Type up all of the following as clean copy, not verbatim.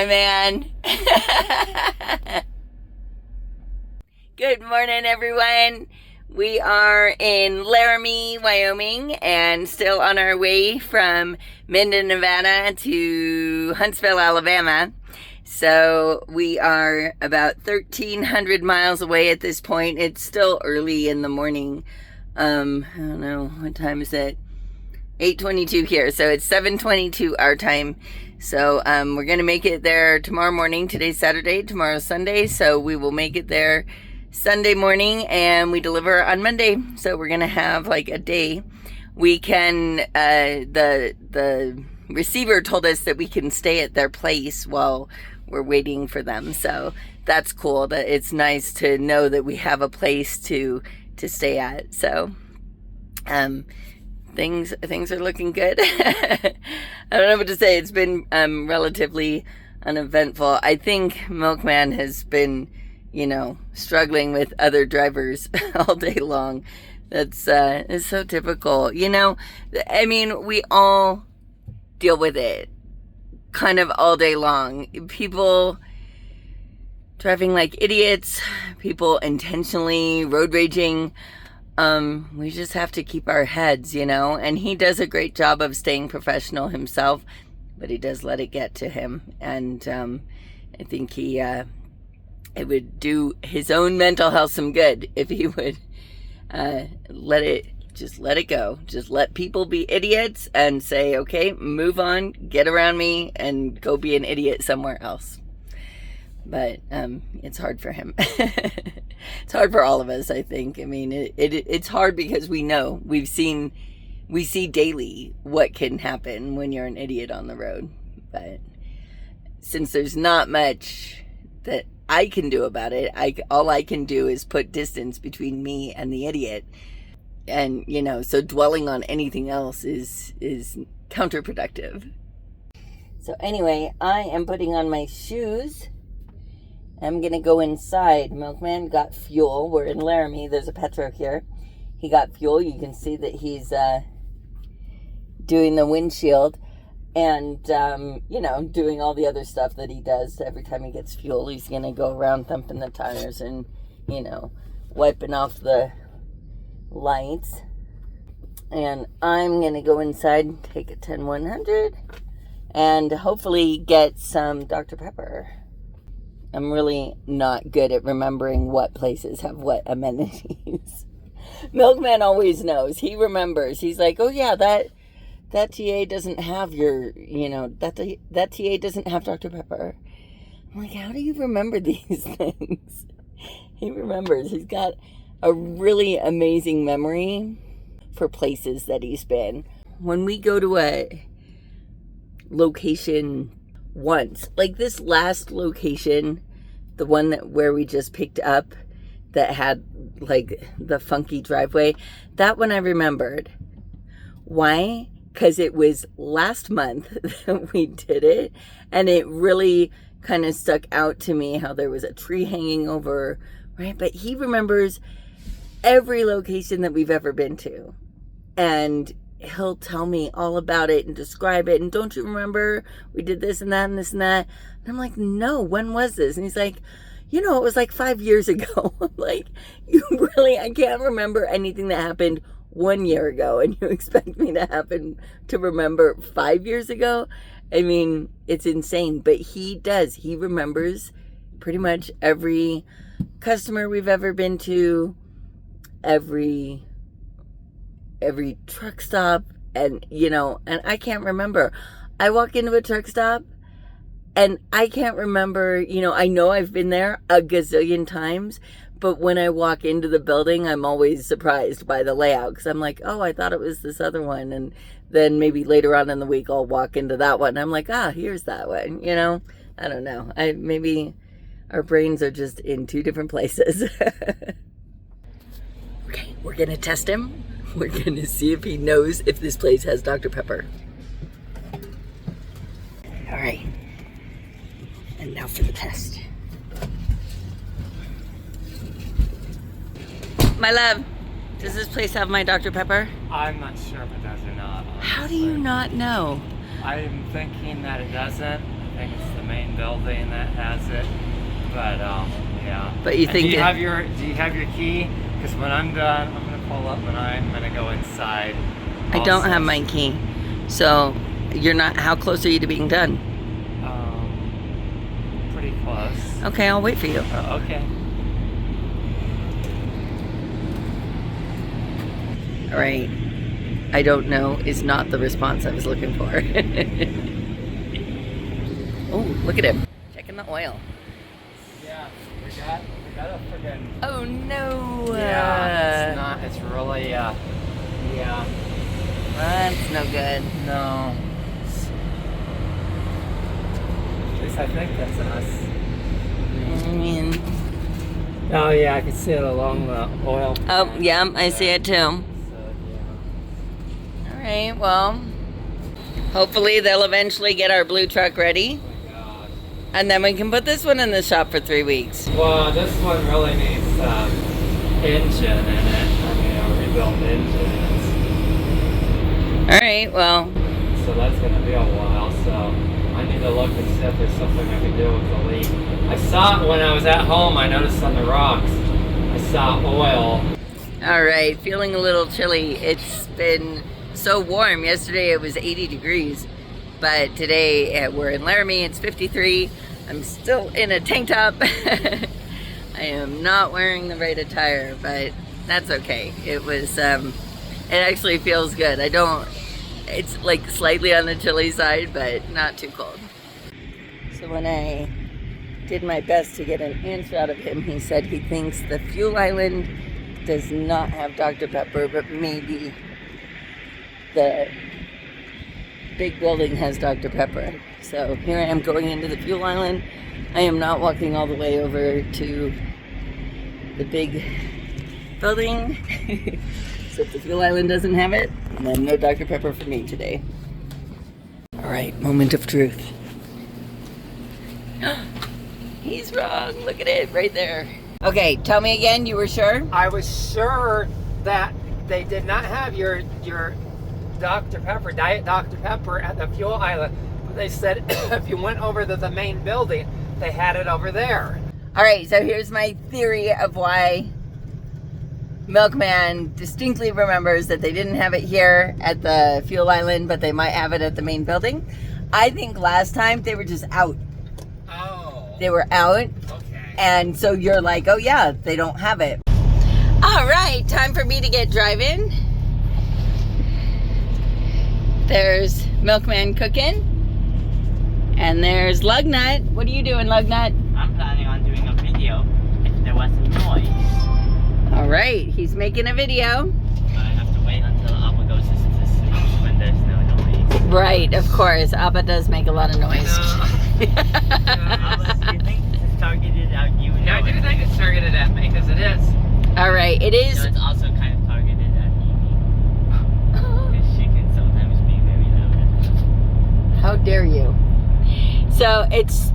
my man. Good morning, everyone. We are in Laramie, Wyoming, and still on our way from Minden, Nevada to Huntsville, Alabama. So we are about 1,300 miles away at this point. It's still early in the morning. I don't know, what time is it? 8:22 here, so it's 7:22 our time. So we're gonna make it there tomorrow morning. Today's Saturday, tomorrow's Sunday, so we will make it there Sunday morning, and we deliver on Monday. So we're gonna have like a day. We can the receiver told us that we can stay at their place while we're waiting for them. So that's cool. That it's nice to know that we have a place to stay at. So things are looking good. I don't know what to say. It's been relatively uneventful. I think Milkman has been, struggling with other drivers all day long. That's it's so typical. I mean, we all deal with it kind of all day long. People driving like idiots, people intentionally road raging. We just have to keep our heads, and he does a great job of staying professional himself, but he does let it get to him. And I think it would do his own mental health some good if he would let it go. Just let people be idiots and say, okay, move on, get around me, and go be an idiot somewhere else. But it's hard for him. It's hard for all of us, I think. I mean, it's hard because we see daily what can happen when you're an idiot on the road. But since there's not much that I can do about it, all I can do is put distance between me and the idiot. And, so dwelling on anything else is counterproductive. So anyway, I am putting on my shoes. I'm going to go inside. Milkman got fuel. We're in Laramie. There's a Petro here. He got fuel. You can see that he's doing the windshield and, doing all the other stuff that he does. Every time he gets fuel, he's going to go around thumping the tires and, wiping off the lights. And I'm going to go inside, take a 10-100, and hopefully get some Dr. Pepper. I'm really not good at remembering what places have what amenities. Milkman always knows. He remembers. He's like, oh yeah, that TA doesn't have your, that TA doesn't have Dr. Pepper. I'm like, how do you remember these things? He remembers. He's got a really amazing memory for places that he's been. When we go to a location once, like this last location, the one where we just picked up that had like the funky driveway, that one I remembered. Why? Because it was last month that we did it, and it really kind of stuck out to me how there was a tree hanging over, right? But he remembers every location that we've ever been to, and he'll tell me all about it and describe it. And don't you remember we did this and that and this and that? And I'm like, no, when was this? And he's like, it was like 5 years ago. I'm like, I can't remember anything that happened 1 year ago, and you expect me to remember 5 years ago? I mean, it's insane. But he does. He remembers pretty much every customer we've ever been to, every truck stop, and and I can't remember. I walk into a truck stop and I can't remember, I know I've been there a gazillion times, but when I walk into the building, I'm always surprised by the layout, because I'm like, oh, I thought it was this other one. And then maybe later on in the week, I'll walk into that one. I'm like, here's that one, I don't know. Maybe our brains are just in two different places. Okay, we're going to test him. We're going to see if he knows if this place has Dr. Pepper. All right. And now for the test. My love, does this place have my Dr. Pepper? I'm not sure if it does or not. Honestly. How do you not know? I'm thinking that it doesn't, think it's the main building that has it. But yeah. But you think do you have your key? Because when I'm done, I'm gonna pull up and I'm gonna go inside. I don't have my key. So you're not. How close are you to being done? Pretty close. Okay, I'll wait for you. Okay. All right. I don't know is not the response I was looking for. Oh, look at him. Checking the oil. Yeah, we got a friggin'... Oh no! Yeah, it's really, yeah. That's no good. No. At least I think that's us. I mean... Oh yeah, I can see it along the oil. Oh, yeah, I see it too. Alright, well, hopefully they'll eventually get our blue truck ready. Oh my God. And then we can put this one in the shop for 3 weeks. Well, this one really needs engine in it. I mean, a rebuilt engine. Alright, well. So that's going to be a while, so I need to look and see if there's something I can do with the leak. I saw it when I was at home. I noticed on the rocks, I saw oil. Alright, feeling a little chilly. It's been so warm. Yesterday it was 80 degrees, but today we're in Laramie. It's 53. I'm still in a tank top. I am not wearing the right attire, but that's okay. It was, it actually feels good. It's like slightly on the chilly side, but not too cold. So when I did my best to get an answer out of him, he said he thinks the fuel island does not have Dr. Pepper, but maybe the big building has Dr. Pepper. So here I am going into the fuel island. I am not walking all the way over to the big building. So if the fuel island doesn't have it, then no Dr. Pepper for me today. All right, moment of truth. He's wrong. Look at it right there. Okay, tell me again, you were sure? I was sure that they did not have your Dr. Pepper, Diet Dr. Pepper at the fuel island. But they said if you went over to the main building, they had it over there. All right, so here's my theory of why Milkman distinctly remembers that they didn't have it here at the fuel island, but they might have it at the main building. I think last time they were just out. Oh. They were out. Okay. And so you're like, oh yeah, they don't have it. All right, time for me to get driving. There's Milkman cooking. And there's Lugnut. What are you doing, Lugnut? I'm planning on doing a video if there was some noise. All right, he's making a video. But I have to wait until Appa goes to sleep when there's no noise. Right, of course. Appa does make a lot of noise. Appa, do you think this is targeted at you? Yeah, I do think it's targeted at me, because it is. All right, it is. No, it's also kind of targeted at Amy. Because she can sometimes be very loud. How dare you? So it's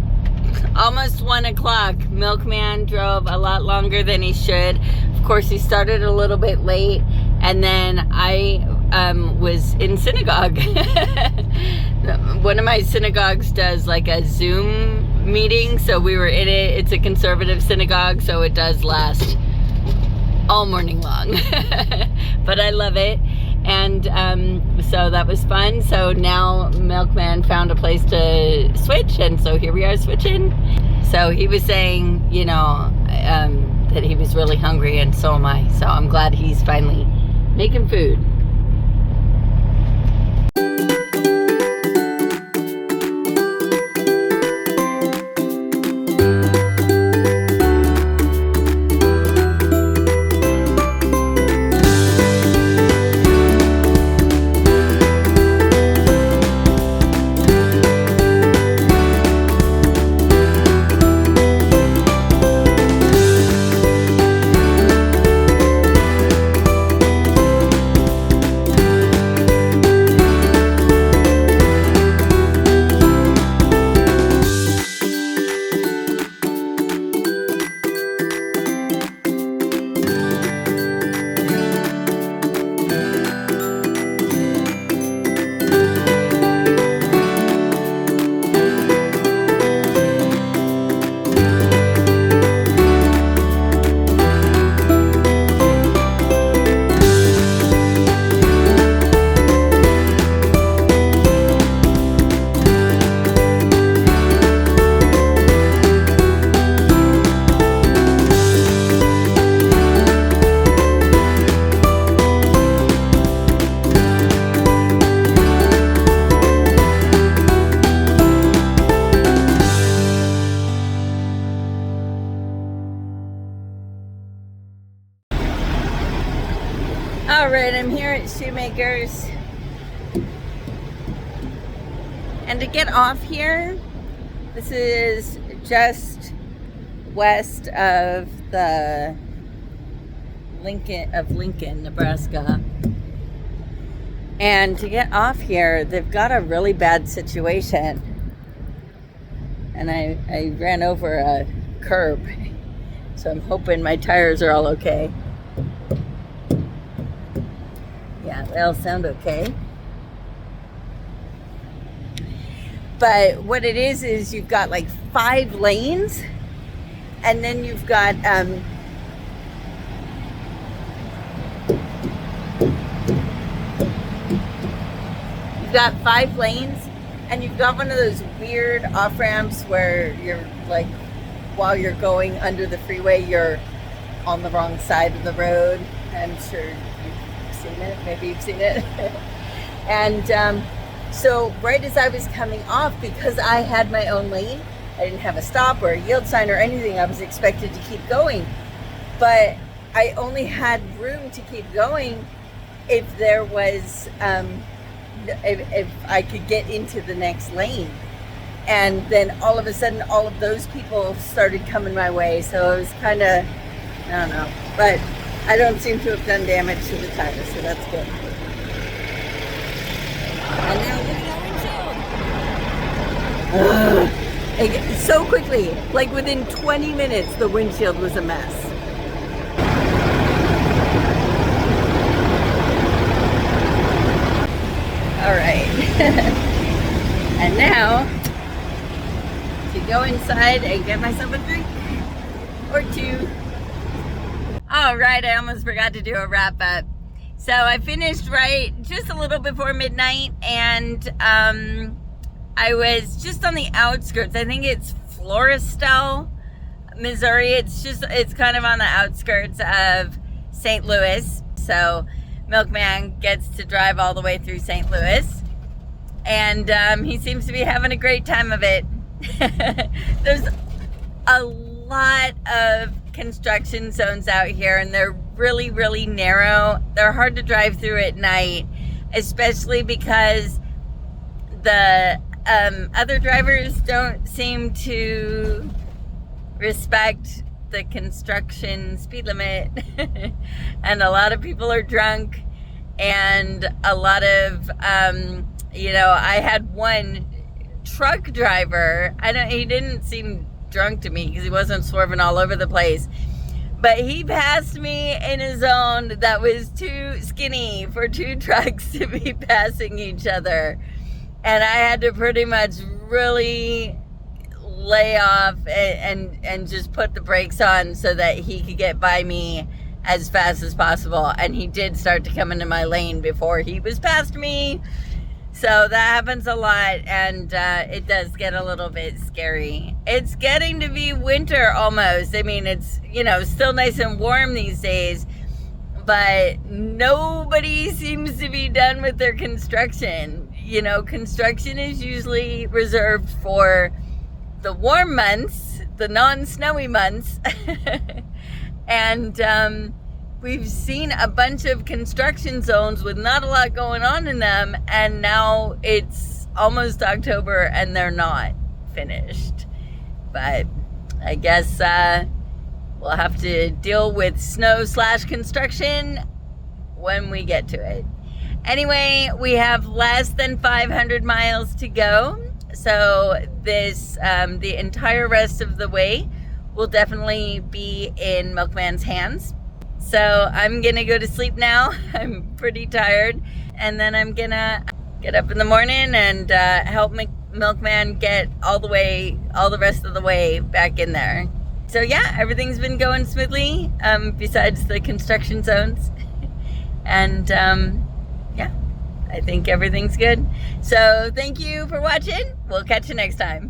almost 1 o'clock. Milkman drove a lot longer than he should. Of course, he started a little bit late, and then I was in synagogue. One of my synagogues does like a Zoom meeting, so we were in it. It's a conservative synagogue, so it does last all morning long. But I love it. And so that was fun. So now Milkman found a place to switch, and so here we are switching. So he was saying, you know, that he was really hungry, and so am I. So I'm glad he's finally making food. All right, I'm here at Shoemakers. And to get off here, this is just west of the Lincoln, Nebraska. And to get off here, they've got a really bad situation. And I ran over a curb, so I'm hoping my tires are all okay. Yeah, they all sound okay. But what it is you've got like 5 lanes, and then you've got you've got 5 lanes, and you've got one of those weird off ramps where you're like, while you're going under the freeway, you're on the wrong side of the road. I'm sure you've seen it. Maybe you've seen it. And so right as I was coming off, because I had my own lane, I didn't have a stop or a yield sign or anything. I was expected to keep going, but I only had room to keep going if there was, if I could get into the next lane. And then all of a sudden, all of those people started coming my way. So it was kind of, I don't know, but I don't seem to have done damage to the tires, so that's good. And now look at the windshield. So quickly, like within 20 minutes, the windshield was a mess. All right. And now, to go inside and get myself a drink or two. All right, I almost forgot to do a wrap up. So I finished right just a little before midnight, and I was just on the outskirts. I think it's Florestal, Missouri. It's kind of on the outskirts of St. Louis. So Milkman gets to drive all the way through St. Louis, and he seems to be having a great time of it. There's a lot of construction zones out here, and they're really, really narrow. They're hard to drive through at night, especially because the other drivers don't seem to respect the construction speed limit. And a lot of people are drunk, and a lot of I had one truck driver. He didn't seem drunk to me because he wasn't swerving all over the place, but he passed me in a zone that was too skinny for 2 trucks to be passing each other, and I had to pretty much really lay off and just put the brakes on so that he could get by me as fast as possible. And he did start to come into my lane before he was past me. So that happens a lot, and it does get a little bit scary. It's getting to be winter almost. I mean, it's, still nice and warm these days, but nobody seems to be done with their construction. Construction is usually reserved for the warm months, the non-snowy months. And we've seen a bunch of construction zones with not a lot going on in them, and now it's almost October and they're not finished. But I guess we'll have to deal with snow/construction when we get to it. Anyway, we have less than 500 miles to go, so this the entire rest of the way will definitely be in Milkman's hands. So I'm gonna go to sleep now. I'm pretty tired, and then I'm gonna get up in the morning and help Milkman get all the rest of the way back in there. So yeah, everything's been going smoothly, besides the construction zones. And yeah, I think everything's good. So thank you for watching. We'll catch you next time.